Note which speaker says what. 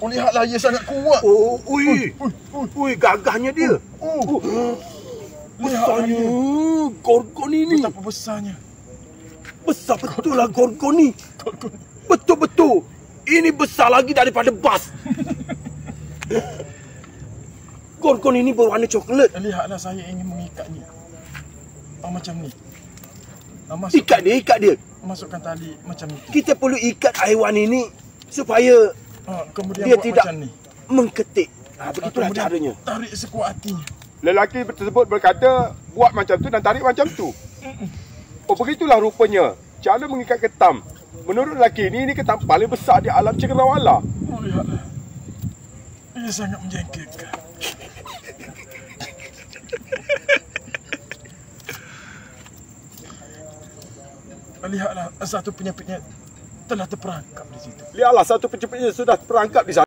Speaker 1: Oh, lihatlah, ia sangat kuat.
Speaker 2: Ui, gagahnya dia. Besarnya Gorgon ini.
Speaker 1: Betapa besarnya.
Speaker 2: Besar betul lah Gorgon ni. Betul-betul. Ini besar lagi daripada bas. Gorgon ini berwarna coklat.
Speaker 1: Lihatlah, saya ingin mengikatnya. Macam ni.
Speaker 2: Ikat dia.
Speaker 1: Masukkan tali macam itu.
Speaker 2: Kita perlu ikat haiwan ini supaya
Speaker 1: kemudian
Speaker 2: dia
Speaker 1: buat
Speaker 2: tidak
Speaker 1: macam ni.
Speaker 2: mengketik. Begitulah caranya.
Speaker 1: Tarik sekuat hatinya.
Speaker 3: Lelaki tersebut berkata, buat macam tu dan tarik macam tu. Oh, begitulah rupanya cara mengikat ketam. Menurut lelaki ini ketam paling besar di alam cakrawala.
Speaker 1: Oh, lihatlah. Ia sangat menjengkelkan. Lihatlah, satu penyepitnya telah terperangkap di situ.
Speaker 3: Lihatlah, satu penyepitnya sudah terperangkap di sana.